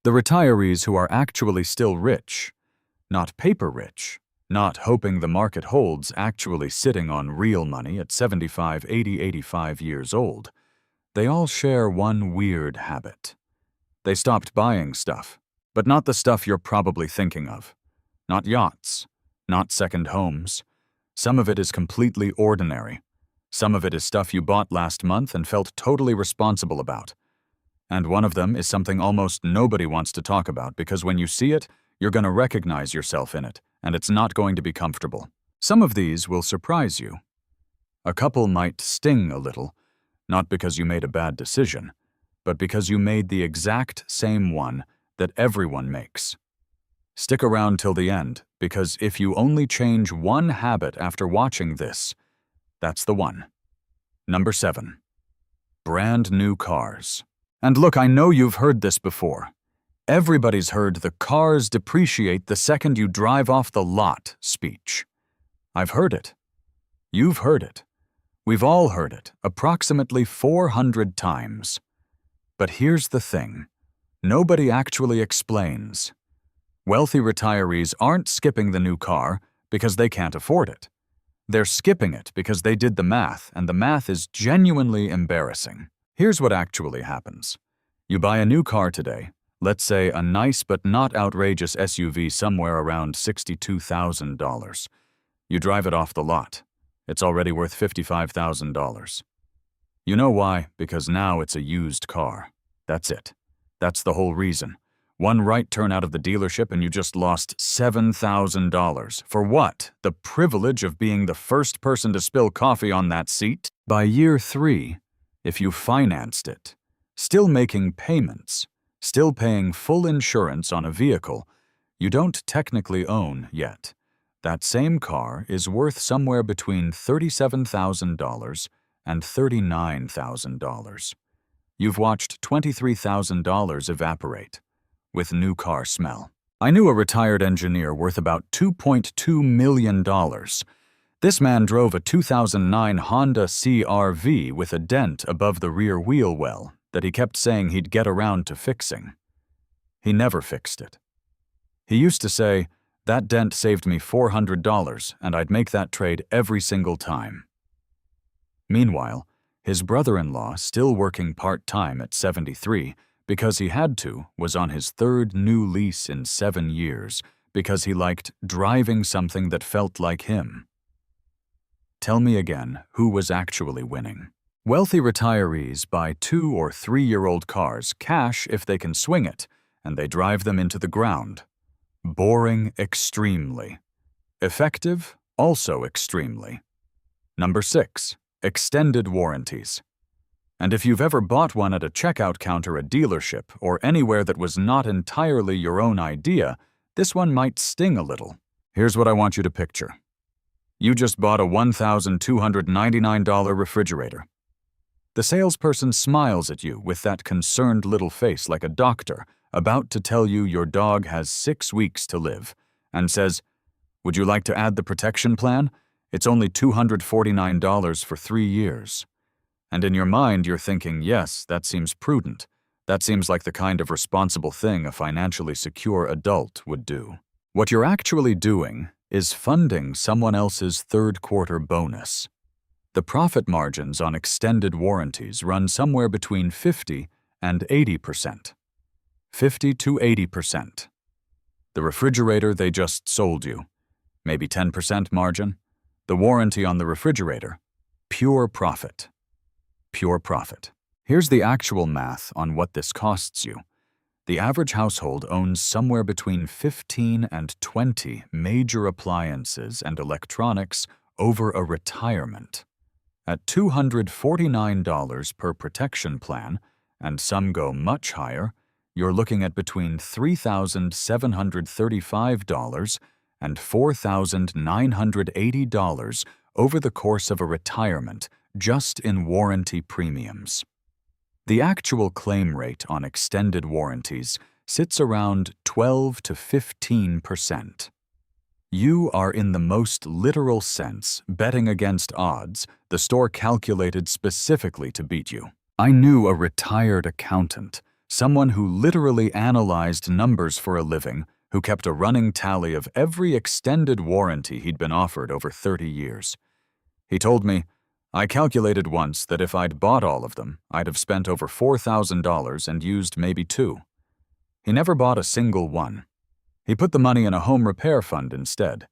The retirees who are actually still rich, not paper rich, not hoping the market holds, actually sitting on real money at 75, 80, 85 years old, they all share one weird habit. They stopped buying stuff, but not the stuff you're probably thinking of. Not yachts, not second homes. Some of it is completely ordinary. Some of it is stuff you bought last month and felt totally responsible about. And one of them is something almost nobody wants to talk about because when you see it, you're going to recognize yourself in it, and it's not going to be comfortable. Some of these will surprise you. A couple might sting a little, not because you made a bad decision, but because you made the exact same one that everyone makes. Stick around till the end, because if you only change one habit after watching this, that's the one. Number 7. Brand new cars. And look, I know you've heard this before. Everybody's heard the cars depreciate the second you drive off the lot speech. I've heard it. You've heard it. We've all heard it, approximately 400 times. But here's the thing. Nobody actually explains. Wealthy retirees aren't skipping the new car because they can't afford it. They're skipping it because they did the math, and the math is genuinely embarrassing. Here's what actually happens. You buy a new car today, let's say a nice but not outrageous SUV somewhere around $62,000. You drive it off the lot. It's already worth $55,000. You know why? Because now it's a used car. That's it. That's the whole reason. One right turn out of the dealership and you just lost $7,000. For what? The privilege of being the first person to spill coffee on that seat? By year 3, if you financed it, still making payments, still paying full insurance on a vehicle you don't technically own yet, that same car is worth somewhere between $37,000 and $39,000. You've watched $23,000 evaporate with new car smell. I knew a retired engineer worth about $2.2 million. This man drove a 2009 Honda CR-V with a dent above the rear wheel well that he kept saying he'd get around to fixing. He never fixed it. He used to say, "That dent saved me $400 and I'd make that trade every single time." Meanwhile, his brother-in-law, still working part-time at 73, because he had to, was on his 3rd new lease in 7 years because he liked driving something that felt like him. Tell me again, who was actually winning? Wealthy retirees buy 2- or 3-year-old cars cash if they can swing it, and they drive them into the ground. Boring extremely. Effective also extremely. Number 6. Extended warranties. And if you've ever bought one at a checkout counter at a dealership or anywhere that was not entirely your own idea, this one might sting a little. Here's what I want you to picture. You just bought a $1,299 refrigerator. The salesperson smiles at you with that concerned little face like a doctor about to tell you your dog has 6 weeks to live, and says, "Would you like to add the protection plan? It's only $249 for 3 years. And in your mind, you're thinking, yes, that seems prudent. That seems like the kind of responsible thing a financially secure adult would do. What you're actually doing is funding someone else's 3rd quarter bonus. The profit margins on extended warranties run somewhere between 50 and 80%. 50 to 80%. The refrigerator they just sold you, maybe 10% margin. The warranty on the refrigerator, pure profit. Pure profit. Here's the actual math on what this costs you. The average household owns somewhere between 15 and 20 major appliances and electronics over a retirement. At $249 per protection plan, and some go much higher, you're looking at between $3,735 and $4,980 over the course of a retirement just in warranty premiums. The actual claim rate on extended warranties sits around 12 to 15%. You are, in the most literal sense, betting against odds the store calculated specifically to beat you. I knew a retired accountant someone who literally analyzed numbers for a living, who kept a running tally of every extended warranty he'd been offered over 30 years. He told me, "I calculated once that if I'd bought all of them, I'd have spent over $4,000 and used maybe 2. He never bought a single one. He put the money in a home repair fund instead.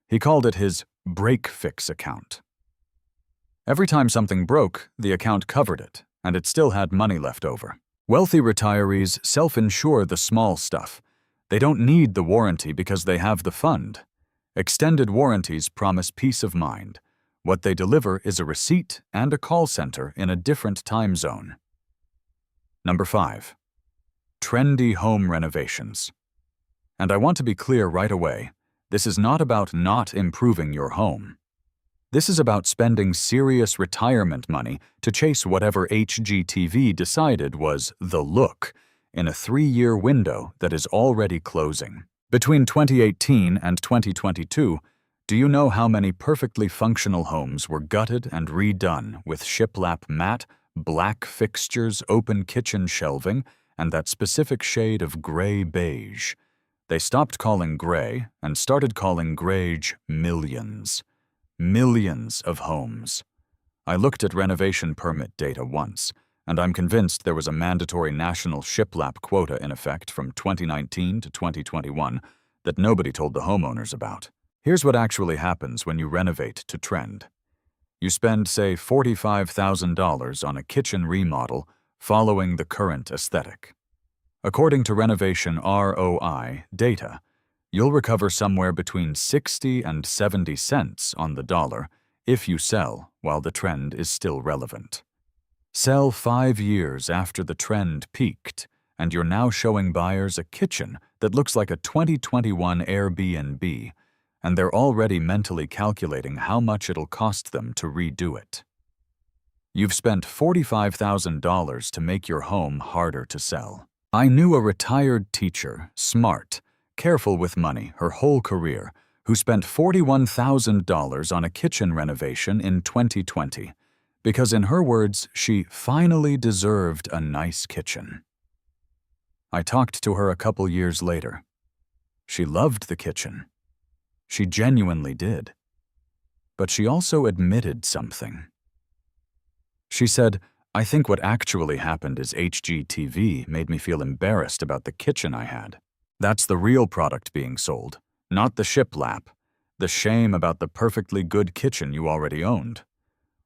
He called it his break-fix account. Every time something broke, the account covered it, and it still had money left over. Wealthy retirees self-insure the small stuff. They don't need the warranty because they have the fund. Extended warranties promise peace of mind. What they deliver is a receipt and a call center in a different time zone." Number 5. Trendy home renovations. And I want to be clear right away, this is not about not improving your home. This is about spending serious retirement money to chase whatever HGTV decided was the look in a 3-year window that is already closing. Between 2018 and 2022, do you know how many perfectly functional homes were gutted and redone with shiplap matte, black fixtures, open kitchen shelving, and that specific shade of gray-beige? They stopped calling gray and started calling greige millions. Millions of homes. I looked at renovation permit data once, and I'm convinced there was a mandatory national shiplap quota in effect from 2019 to 2021 that nobody told the homeowners about. Here's what actually happens when you renovate to trend. You spend, say, $45,000 on a kitchen remodel following the current aesthetic. According to renovation ROI data, you'll recover somewhere between 60 and 70 cents on the dollar if you sell while the trend is still relevant. Sell 5 years after the trend peaked, and you're now showing buyers a kitchen that looks like a 2021 Airbnb, and they're already mentally calculating how much it'll cost them to redo it. You've spent $45,000 to make your home harder to sell. I knew a retired teacher, smart, careful with money her whole career, who spent $41,000 on a kitchen renovation in 2020 because, in her words, she finally deserved a nice kitchen. I talked to her a couple years later. She loved the kitchen. She genuinely did. But she also admitted something. She said, "I think what actually happened is HGTV made me feel embarrassed about the kitchen I had. That's the real product being sold, not the shiplap, the shame about the perfectly good kitchen you already owned.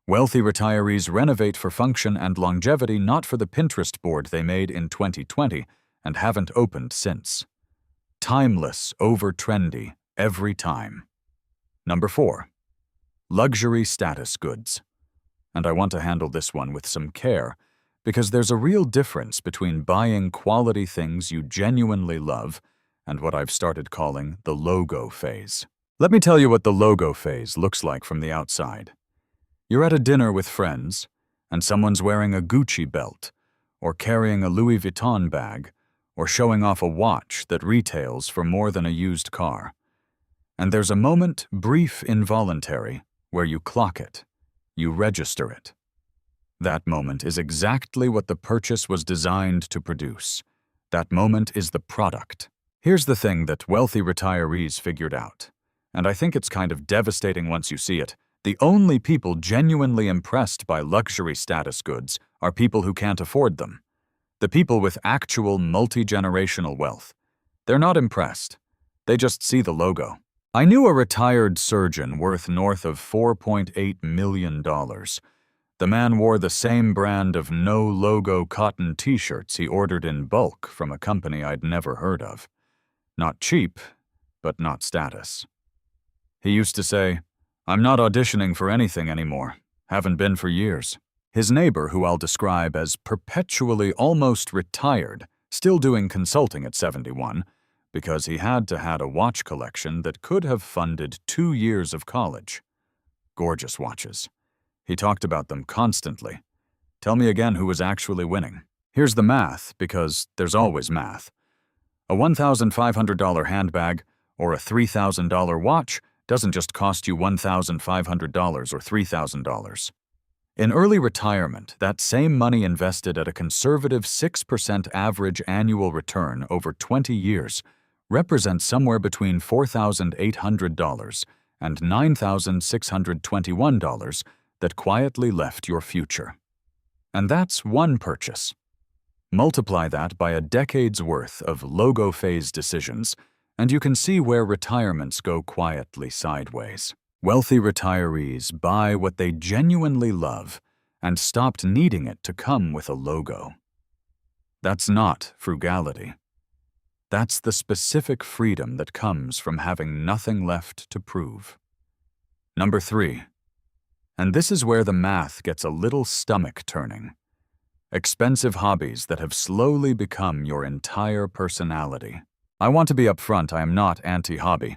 Wealthy retirees renovate for function and longevity, not for the Pinterest board they made in 2020 and haven't opened since. Timeless over trendy every time." Number 4. Luxury status goods. And I want to handle this one with some care, because there's a real difference between buying quality things you genuinely love and what I've started calling the logo phase. Let me tell you what the logo phase looks like from the outside. You're at a dinner with friends, and someone's wearing a Gucci belt, or carrying a Louis Vuitton bag, or showing off a watch that retails for more than a used car. And there's a moment, brief, involuntary, where you clock it, you register it. That moment is exactly what the purchase was designed to produce. That moment is the product. Here's the thing that wealthy retirees figured out, and I think it's kind of devastating once you see it. The only people genuinely impressed by luxury status goods are people who can't afford them. The people with actual multi-generational wealth. They're not impressed. They just see the logo. I knew a retired surgeon worth north of $4.8 million. The man wore the same brand of no-logo cotton t-shirts he ordered in bulk from a company I'd never heard of. Not cheap, but not status. He used to say, "I'm not auditioning for anything anymore. Haven't been for years." His neighbor, who I'll describe as perpetually almost retired, still doing consulting at 71, because he had a watch collection that could have funded 2 years of college. Gorgeous watches. He talked about them constantly. Tell me again who was actually winning. Here's the math, because there's always math. A $1,500 handbag or a $3,000 watch doesn't just cost you $1,500 or $3,000. In early retirement, that same money invested at a conservative 6% average annual return over 20 years represents somewhere between $4,800 and $9,621 that quietly left your future. And that's one purchase. Multiply that by a decade's worth of logo phase decisions, and you can see where retirements go quietly sideways. Wealthy retirees buy what they genuinely love and stopped needing it to come with a logo. That's not frugality. That's the specific freedom that comes from having nothing left to prove. Number 3. And this is where the math gets a little stomach-turning. Expensive hobbies that have slowly become your entire personality. I want to be upfront, I am not anti-hobby.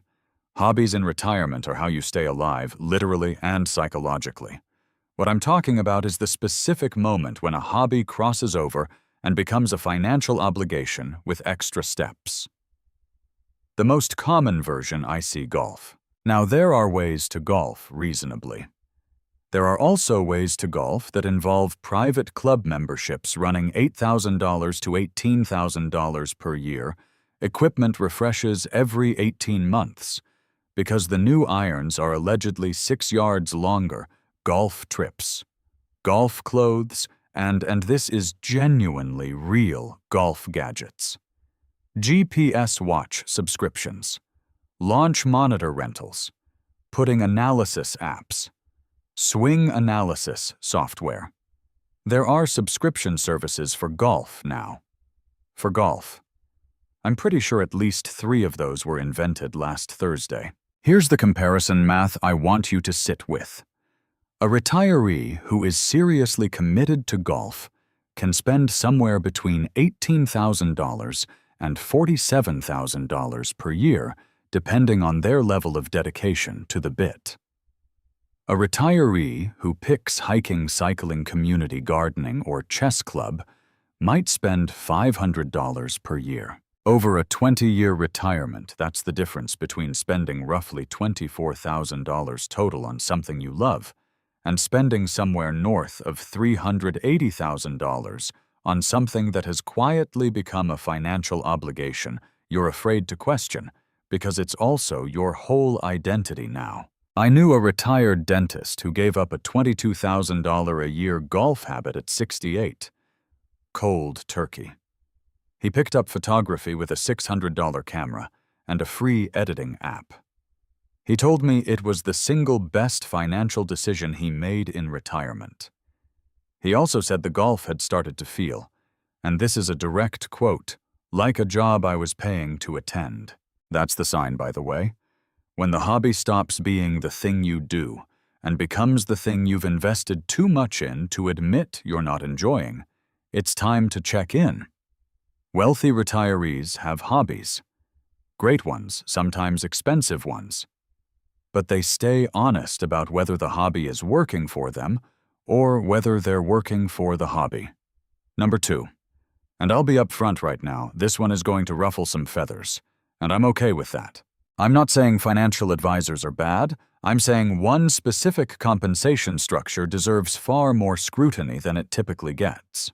Hobbies in retirement are how you stay alive, literally and psychologically. What I'm talking about is the specific moment when a hobby crosses over and becomes a financial obligation with extra steps. The most common version I see golf. Now, there are ways to golf reasonably. There are also ways to golf that involve private club memberships running $8,000 to $18,000 per year, equipment refreshes every 18 months, because the new irons are allegedly 6 yards longer, golf trips, golf clothes, and this is genuinely real golf gadgets. GPS watch subscriptions, launch monitor rentals, putting analysis apps, swing analysis software. There are subscription services for golf now. For golf. I'm pretty sure at least 3 of those were invented last Thursday. Here's the comparison math I want you to sit with. A retiree who is seriously committed to golf can spend somewhere between $18,000 and $47,000 per year, depending on their level of dedication to the bit. A retiree who picks hiking, cycling, community gardening, or chess club might spend $500 per year. Over a 20-year retirement, that's the difference between spending roughly $24,000 total on something you love and spending somewhere north of $380,000 on something that has quietly become a financial obligation you're afraid to question because it's also your whole identity now. I knew a retired dentist who gave up a $22,000 a year golf habit at 68. Cold turkey. He picked up photography with a $600 camera and a free editing app. He told me it was the single best financial decision he made in retirement. He also said the golf had started to feel, and this is a direct quote, like a job I was paying to attend. That's the sign, by the way. When the hobby stops being the thing you do and becomes the thing you've invested too much in to admit you're not enjoying, it's time to check in. Wealthy retirees have hobbies. Great ones, sometimes expensive ones. But they stay honest about whether the hobby is working for them or whether they're working for the hobby. Number 2. And I'll be upfront right now, this one is going to ruffle some feathers, and I'm okay with that. I'm not saying financial advisors are bad, I'm saying one specific compensation structure deserves far more scrutiny than it typically gets.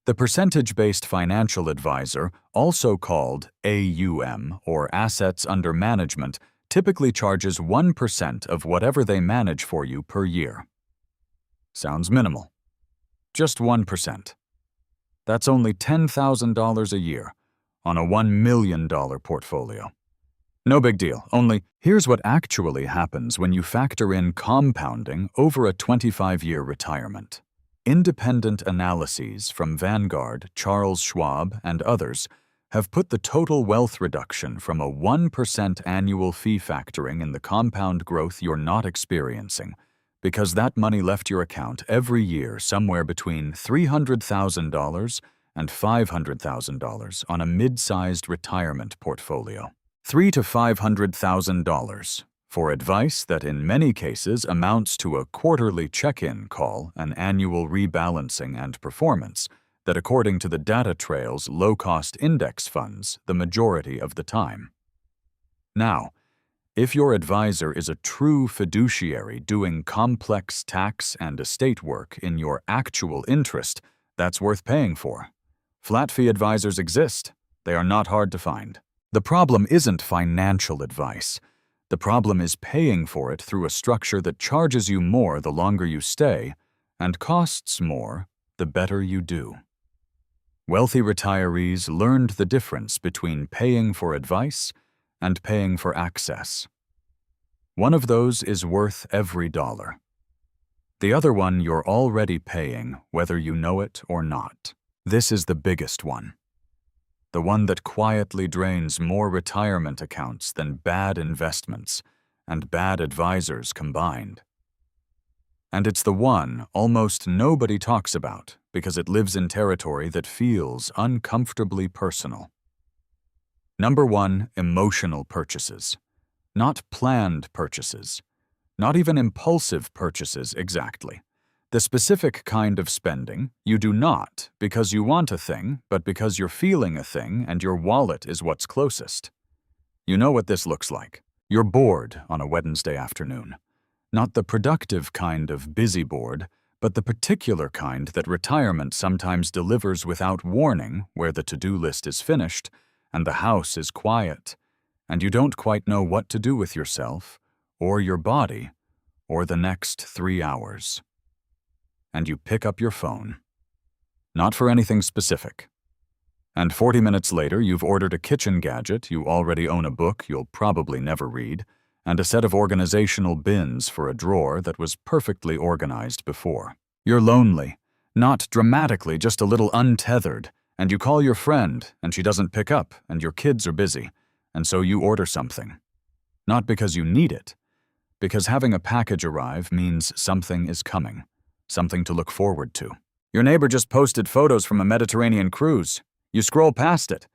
The percentage-based financial advisor, also called AUM, or Assets Under Management, typically charges 1% of whatever they manage for you per year. Sounds minimal. Just 1%. That's only $10,000 a year on a $1 million portfolio. No big deal, only here's what actually happens when you factor in compounding over a 25-year retirement. Independent analyses from Vanguard, Charles Schwab, and others have put the total wealth reduction from a 1% annual fee factoring in the compound growth you're not experiencing, because that money left your account every year somewhere between $300,000 and $500,000 on a mid-sized retirement portfolio. $300,000 to $500,000 for advice that in many cases amounts to a quarterly check-in call, an annual rebalancing and performance that, according to the data trails low-cost index funds the majority of the time. Now, If your advisor is a true fiduciary doing complex tax and estate work in your actual interest, that's worth paying for. Flat fee advisors exist. They are not hard to find. The problem isn't financial advice. The problem is paying for it through a structure that charges you more the longer you stay and costs more the better you do. Wealthy retirees learned the difference between paying for advice and paying for access. One of those is worth every dollar. The other one you're already paying, whether you know it or not. This is the biggest one. The one that quietly drains more retirement accounts than bad investments and bad advisors combined. And it's the one almost nobody talks about because it lives in territory that feels uncomfortably personal. Number 1, emotional purchases. Not planned purchases. Not even impulsive purchases exactly. The specific kind of spending you do not because you want a thing, but because you're feeling a thing and your wallet is what's closest. You know what this looks like. You're bored on a Wednesday afternoon. Not the productive kind of busy bored, but the particular kind that retirement sometimes delivers without warning, where the to-do list is finished and the house is quiet, and you don't quite know what to do with yourself, or your body, or the next 3 hours. And you pick up your phone. Not for anything specific. And 40 minutes later, you've ordered a kitchen gadget, you already own a book you'll probably never read, and a set of organizational bins for a drawer that was perfectly organized before. You're lonely, not dramatically, just a little untethered, and you call your friend, and she doesn't pick up, and your kids are busy, and so you order something. Not because you need it, because having a package arrive means something is coming, something to look forward to. Your neighbor just posted photos from a Mediterranean cruise. You scroll past it,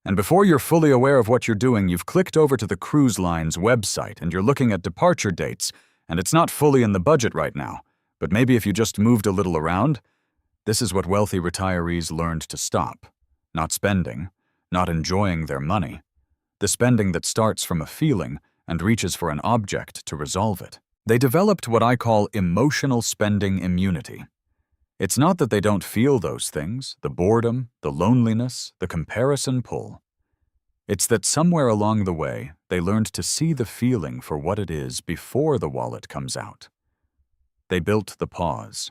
and before you're fully aware of what you're doing, you've clicked over to the cruise line's website and you're looking at departure dates, and it's not fully in the budget right now, but maybe if you just moved a little around. This is what wealthy retirees learned to stop. Not spending, not enjoying their money. The spending that starts from a feeling and reaches for an object to resolve it. They developed what I call emotional spending immunity. It's not that they don't feel those things, the boredom, the loneliness, the comparison pull. It's that somewhere along the way, they learned to see the feeling for what it is before the wallet comes out. They built the pause.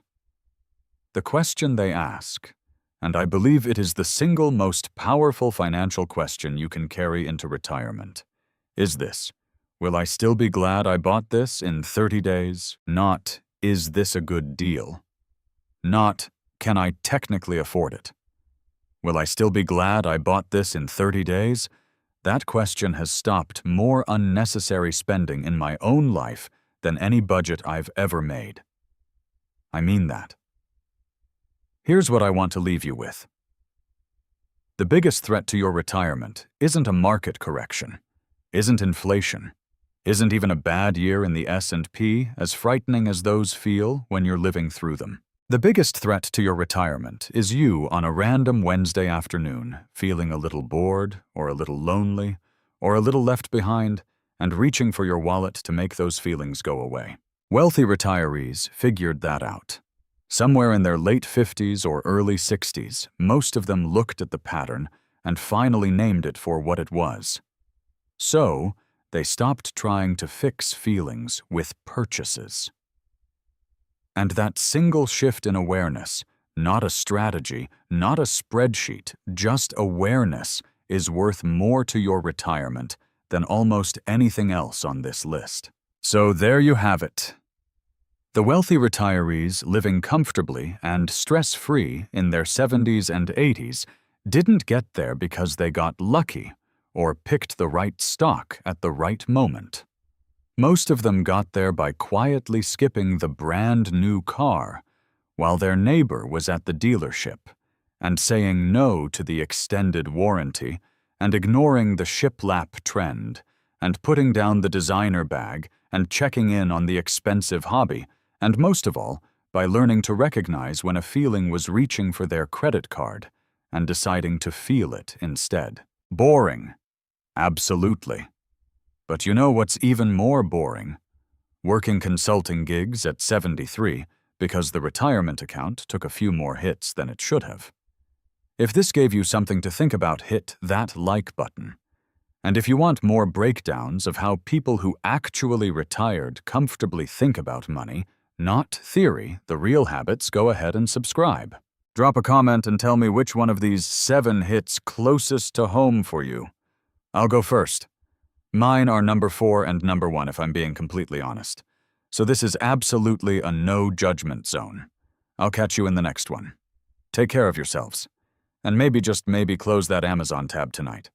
The question they ask, and I believe it is the single most powerful financial question you can carry into retirement, is this: will I still be glad I bought this in 30 days? Not, is this a good deal? Not, can I technically afford it? Will I still be glad I bought this in 30 days? That question has stopped more unnecessary spending in my own life than any budget I've ever made. I mean that. Here's what I want to leave you with. The biggest threat to your retirement isn't a market correction, isn't inflation, isn't even a bad year in the S&P, as frightening as those feel when you're living through them. The biggest threat to your retirement is you on a random Wednesday afternoon, feeling a little bored, or a little lonely, or a little left behind, and reaching for your wallet to make those feelings go away. Wealthy retirees figured that out. Somewhere in their late 50s or early 60s, most of them looked at the pattern and finally named it for what it was. So, they stopped trying to fix feelings with purchases. And that single shift in awareness, not a strategy, not a spreadsheet, just awareness, is worth more to your retirement than almost anything else on this list. So there you have it. The wealthy retirees living comfortably and stress-free in their 70s and 80s didn't get there because they got lucky or picked the right stock at the right moment. Most of them got there by quietly skipping the brand new car while their neighbor was at the dealership and saying no to the extended warranty and ignoring the shiplap trend and putting down the designer bag and checking in on the expensive hobby, and most of all, by learning to recognize when a feeling was reaching for their credit card and deciding to feel it instead. Boring. Absolutely. But you know what's even more boring? Working consulting gigs at 73 because the retirement account took a few more hits than it should have. If this gave you something to think about, hit that like button. And if you want more breakdowns of how people who actually retired comfortably think about money, not theory, the real habits, go ahead and subscribe. Drop a comment and tell me which one of these 7 hits closest to home for you. I'll go first. Mine are number 4 and number 1, if I'm being completely honest. So this is absolutely a no judgment zone. I'll catch you in the next one. Take care of yourselves. And maybe, just maybe, close that Amazon tab tonight.